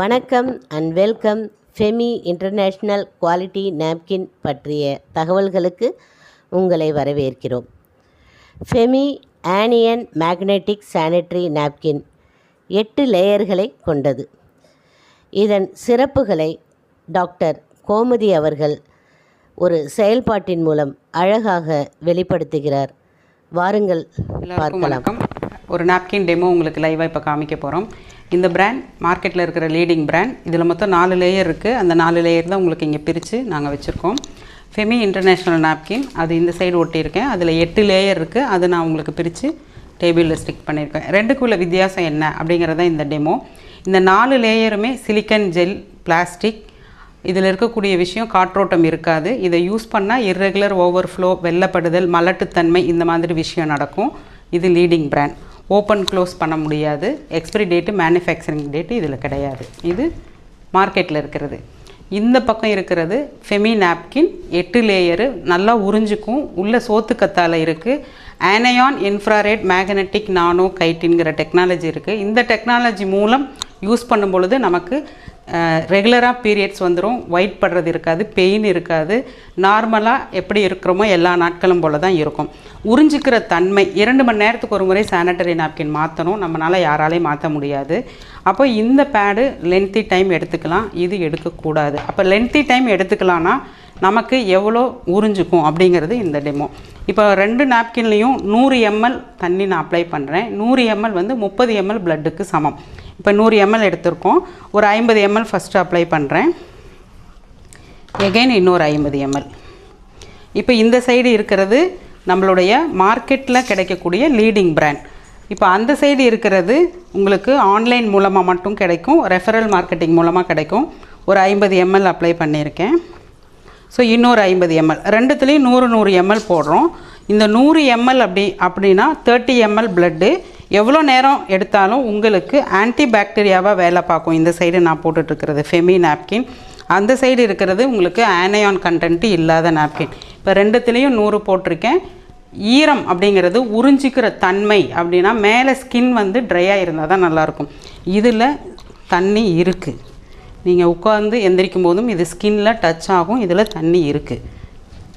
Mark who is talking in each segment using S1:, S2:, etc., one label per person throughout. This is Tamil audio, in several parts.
S1: வணக்கம் and welcome. Femi international quality napkin பற்றிய தகவல்களுக்கு உங்களை வரவேற்கிறோம். Femi onion magnetic sanitary napkin 8 லேயர்களை கொண்டது. இதன் சிறப்புகளை டாக்டர் கோமதி அவர்கள் ஒரு செயல்பாட்டின் மூலம் அழகாக வெளிப்படுத்துகிறார். வாருங்கள் பார்க்கலாம்.
S2: ஒரு நாப்கின் டெமோ உங்களுக்கு லைவாக இப்போ காமிக்க போகிறோம். இந்த பிராண்ட் மார்க்கெட்டில் இருக்கிற லீடிங் பிராண்ட். இதில் மொத்தம் 4 லேயர் இருக்குது. அந்த 4 லேயர் தான் உங்களுக்கு இங்கே பிரித்து நாங்கள் வச்சுருக்கோம். ஃபெமி இன்டர்நேஷ்னல் நாப்கின் அது இந்த சைடு ஒட்டியிருக்கேன். அதில் 8 லேயர் இருக்குது. அது நான் உங்களுக்கு பிரித்து டேபிளில் ஸ்டிக் பண்ணியிருக்கேன். ரெண்டுக்குள்ள வித்தியாசம் என்ன அப்படிங்கிறத இந்த டெமோ. இந்த 4 லேயருமே சிலிக்கன் ஜெல் பிளாஸ்டிக். இதில் இருக்கக்கூடிய விஷயம் காற்றோட்டம் இருக்காது. இதை யூஸ் பண்ணால் இர்ரெகுலர் ஓவர்ஃப்ளோ, வெள்ளப்படுதல், மலட்டுத்தன்மை இந்த மாதிரி விஷயம் நடக்கும். இது லீடிங் பிராண்ட். ஓப்பன் க்ளோஸ் பண்ண முடியாது. எக்ஸ்பிரி டேட்டு, மேனுஃபேக்சரிங் டேட்டு இதில் கிடையாது. இது மார்க்கெட்டில் இருக்கிறது. இந்த பக்கம் இருக்கிறது ஃபெமி நாப்கின் 8 லேயரு. நல்லா உறிஞ்சிக்கும். உள்ள சோத்து கத்தாழை இருக்குது. ஆனையான் இன்ஃப்ராரெட் மேக்னெட்டிக் நானோ கைட்டின்கிற டெக்னாலஜி இருக்குது. இந்த டெக்னாலஜி மூலம் யூஸ் பண்ணும் பொழுது நமக்கு ரெகுலராக பீரியட்ஸ் வந்துடும். ஒயிட் படுறது இருக்காது, பெயின் இருக்காது. நார்மலாக எப்படி இருக்கிறோமோ எல்லா நாட்களும் போல் தான் இருக்கும். உறிஞ்சிக்கிற தன்மை 2 மணி நேரத்துக்கு ஒரு முறை சானிட்டரி நாப்கின் மாற்றணும். நம்மளால் யாராலையும் மாற்ற முடியாது. அப்போ இந்த பேடு லென்த்தி டைம் எடுத்துக்கலாம், இது எடுக்கக்கூடாது. அப்போ லென்த்தி டைம் எடுத்துக்கலான்னா நமக்கு எவ்வளோ உறிஞ்சிக்கும் அப்படிங்கிறது இந்த டெமோ. இப்போ 2 நாப்கின்லேயும் 100 ml தண்ணி நான் அப்ளை பண்ணுறேன். 100 ml வந்து 30 ml பிளட்டுக்கு சமம். இப்போ 100 ml எடுத்திருக்கோம். ஒரு 50 ml ஃபஸ்ட்டு அப்ளை பண்ணுறேன். எகைன் இன்னொரு 50 ml. இப்போ இந்த சைடு இருக்கிறது நம்மளுடைய மார்க்கெட்டில் கிடைக்கக்கூடிய லீடிங் பிராண்ட். இப்போ அந்த சைடு இருக்கிறது உங்களுக்கு ஆன்லைன் மூலமாக மட்டும் கிடைக்கும், ரெஃபரல் மார்க்கெட்டிங் மூலமாக கிடைக்கும். ஒரு 50 ml அப்ளை பண்ணியிருக்கேன். ஸோ இன்னொரு 50 ml. ரெண்டுத்துலேயும் 100 ml போடுறோம். இந்த 100 ml அப்படின்னா 30 ml பிளட்டு எவ்வளோ நேரம் எடுத்தாலும் உங்களுக்கு ஆன்டிபாக்டீரியாவாக வேலை பார்க்கும். இந்த சைடு நான் போட்டுட்ருக்கிறது ஃபெமி நாப்கின். அந்த சைடு இருக்கிறது உங்களுக்கு ஆனையான் கண்டென்ட்டு இல்லாத நாப்கின். இப்போ ரெண்டுத்துலேயும் 100 போட்டிருக்கேன். ஈரம் அப்படிங்கிறது உறிஞ்சிக்கிற தன்மை அப்படின்னா மேலே ஸ்கின் வந்து ட்ரையாக இருந்தால் தான் நல்லாயிருக்கும். இதில் தண்ணி இருக்குது. நீங்கள் உட்காந்து எந்திரிக்கும் போதும் இது ஸ்கின்னில் டச் ஆகும். இதில் தண்ணி இருக்குது.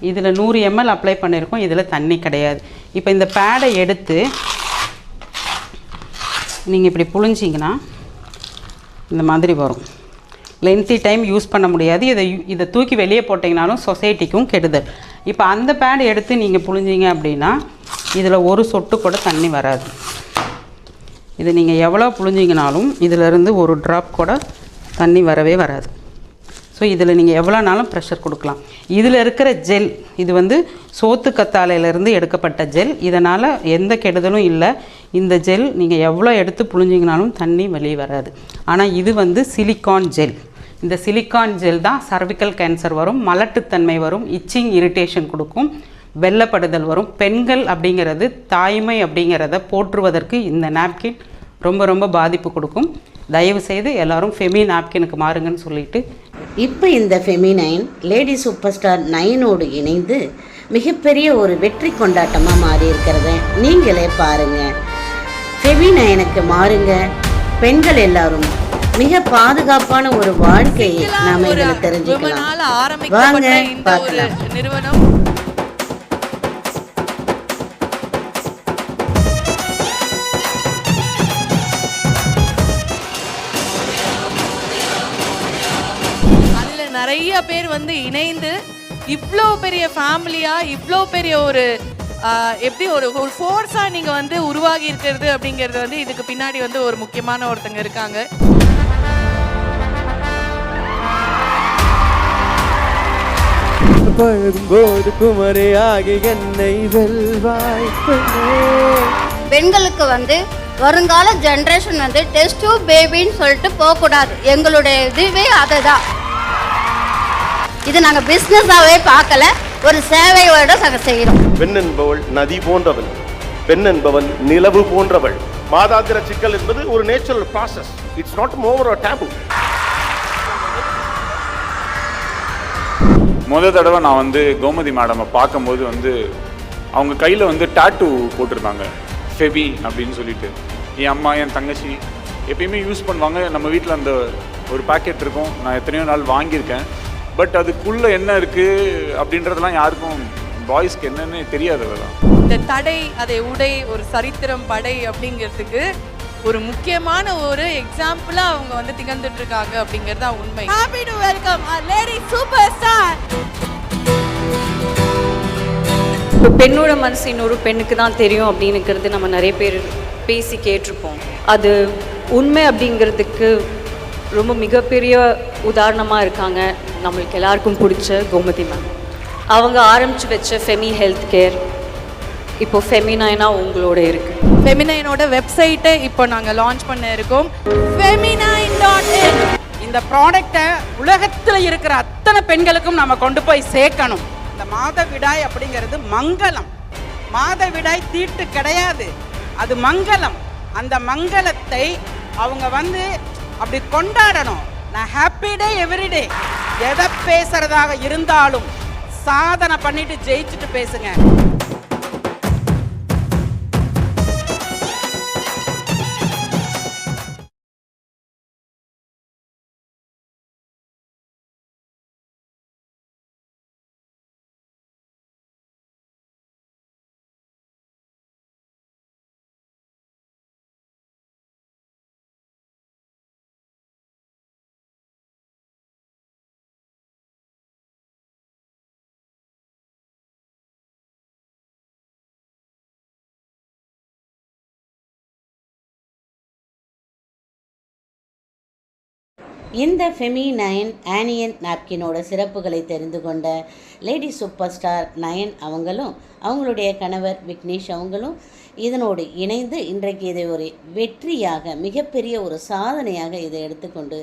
S2: இதில் 100 ml அப்ளை பண்ணியிருக்கோம். இதில் தண்ணி கிடையாது. இப்போ இந்த பேடை எடுத்து நீங்கள் இப்படி புழிஞ்சிங்கன்னா இந்த மாதிரி வரும். லென்த்தி டைம் யூஸ் பண்ண முடியாது. இதை தூக்கி வெளியே போட்டிங்கனாலும் சொசைட்டிக்கும் கெடுதல். இப்போ அந்த பேடை எடுத்து நீங்கள் புழிஞ்சிங்க அப்படின்னா இதில் ஒரு சொட்டு கூட தண்ணி வராது. இது நீங்கள் எவ்வளோ புழிஞ்சிங்கனாலும் இதிலிருந்து ஒரு ட்ராப் கூட தண்ணி வரவே வராது. ஸோ இதில் நீங்கள் எவ்வளோனாலும் ப்ரெஷர் கொடுக்கலாம். இதில் இருக்கிற ஜெல் இது வந்து சோத்து கத்தாழையிலேருந்து எடுக்கப்பட்ட ஜெல். இதனால் எந்த கெடுதலும் இல்லை. இந்த ஜெல் நீங்கள் எவ்வளோ எடுத்து புழிஞ்சிங்கனாலும் தண்ணி வெளியே வராது. ஆனால் இது வந்து சிலிக்கான் ஜெல். இந்த சிலிக்கான் ஜெல் தான் சர்விக்கல் கேன்சர் வரும், மலட்டுத்தன்மை வரும், இச்சிங் இரிட்டேஷன் கொடுக்கும், வெள்ளப்படுதல் வரும். பெண்கள் அப்படிங்கிறது தாய்மை அப்படிங்கிறத போற்றுவதற்கு இந்த நாப்கின் ரொம்ப ரொம்ப பாதிப்பு கொடுக்கும். தயவு செய்து எல்லாரும் ஃபெமி நாப்கினுக்கு மாறுங்கன்னு சொல்லிட்டு
S1: இப்போ இந்த ஃபெமி 9 லேடி சூப்பர் ஸ்டார் 9ஓடு இணைந்து மிகப்பெரிய ஒரு வெற்றி கொண்டாட்டமாக மாறி இருக்கிறத நீங்களே பாருங்கள். ஃபெமி 9க்கு மாறுங்க. பெண்கள் எல்லாரும் மிக பாதுகாப்பான ஒரு வாழ்க்கையை நாம் இதில் தெரிஞ்சுக்கலாம். வாங்க பார்க்கலாம். நிறுவனம்
S3: நிறைய பேர் வந்து இணைந்து இவ்வளோ பெரிய ஃபேமிலியாக இவ்வளோ பெரிய ஒரு எப்படி ஒரு ஃபோர்ஸாக நீங்கள் வந்து உருவாகி இருக்கிறது அப்படிங்கிறது வந்து இதுக்கு பின்னாடி வந்து ஒரு முக்கியமான ஒருத்தங்க இருக்காங்க.
S4: பெண்களுக்கு வந்து வருங்கால ஜென்ரேஷன் வந்து டெஸ்ட் டியூப் பேபின்னு சொல்லிட்டு போகக்கூடாது. எங்களுடைய இதுவே அதை தான். இது நாங்கள் பிஸ்னஸாகவே பார்க்கல, ஒரு சேவையோட செய்கிறோம்.
S5: பெண் என்பவள் நதி போன்றவள், பெண் என்பவன் நிலவு போன்றவள். மாதாந்திர சிக்கல் என்பது ஒரு natural process. It's not more a tab.
S6: முதல் தடவை நான் வந்து கோமதி மேடமை பார்க்கும்போது வந்து அவங்க கையில் வந்து டாட்டூ போட்டிருந்தாங்க, ஃபெபி அப்படின்னு சொல்லிட்டு. என் அம்மா என் தங்கச்சி எப்பயுமே யூஸ் பண்ணுவாங்க. நம்ம வீட்டில் அந்த ஒரு பாக்கெட் இருக்கும். நான் எத்தனையோ நாள் வாங்கியிருக்கேன். பட் அதுக்குள்ளே என்ன இருக்குது அப்படின்றதெல்லாம் யாருக்கும் பாய்ஸ்க்கு என்னன்னு தெரியாது. அதெல்லாம்
S3: இந்த தடை அதை உடை ஒரு சரித்திரம் படை அப்படிங்கிறதுக்கு ஒரு முக்கியமான ஒரு எக்ஸாம்பிளா அவங்க வந்து திகழ்ந்துட்டு இருக்காங்க அப்படிங்கிறது உண்மை. Happy to welcome lady super star.
S7: இப்போ பெண்ணோட மனசு இன்னொரு பெண்ணுக்கு தான் தெரியும் அப்படின்னுங்கிறது நம்ம நிறைய பேர் பேசி கேட்டிருப்போம். அது உண்மை அப்படிங்கிறதுக்கு ரொம்ப மிகப்பெரிய உதாரணமாக இருக்காங்க நம்மளுக்கு எல்லாருக்கும் பிடிச்ச கோமதி மேம். அவங்க ஆரம்பித்து வச்ச ஃபெமி ஹெல்த் கேர் இப்போ ஃபெமினைனாக உங்களோட இருக்குது.
S3: ஃபெமினைனோட வெப்சைட்டை இப்போ நாங்கள் லான்ச் பண்ண இருக்கோம், feminine.in.
S2: இந்த ப்ராடக்டை உலகத்தில் இருக்கிற அத்தனை பெண்களுக்கும் நம்ம கொண்டு போய் சேர்க்கணும். இந்த மாதவிடாய் அப்படிங்கிறது மங்களம். மாதவிடாய் தீட்டு கிடையாது, அது மங்களம். அந்த மங்களத்தை அவங்க வந்து அப்படி கொண்டாடணும். நான் ஹாப்பி டே எவ்ரிடே. எதை பேசுறதாக இருந்தாலும் சாதனை பண்ணிட்டு ஜெயிச்சுட்டு பேசுங்க.
S1: இந்த ஃபெமினைன் ஆனியன் நாப்கினோட சிறப்புகளை தெரிந்து கொண்ட லேடி சூப்பர் ஸ்டார் நயன் அவங்களும் அவங்களுடைய கணவர் விக்னேஷ் அவங்களும் இதனோடு இணைந்து இன்றைக்கு இதை ஒரு வெற்றியாக மிகப்பெரிய ஒரு சாதனையாக இதை எடுத்துக்கொண்டு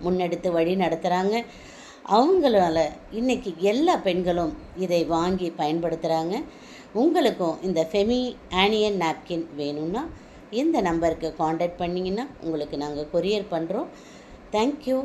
S1: முன்னெடுத்து வழி நடத்துகிறாங்க. அவங்களால இன்றைக்கி எல்லா பெண்களும் இதை வாங்கி பயன்படுத்துகிறாங்க. உங்களுக்கும் இந்த ஃபெமி ஆனியன் நாப்கின் வேணும்னா இந்த நம்பருக்கு காண்டாக்ட் பண்ணிங்கன்னா உங்களுக்கு நாங்கள் கொரியர் பண்ணுறோம். Thank you.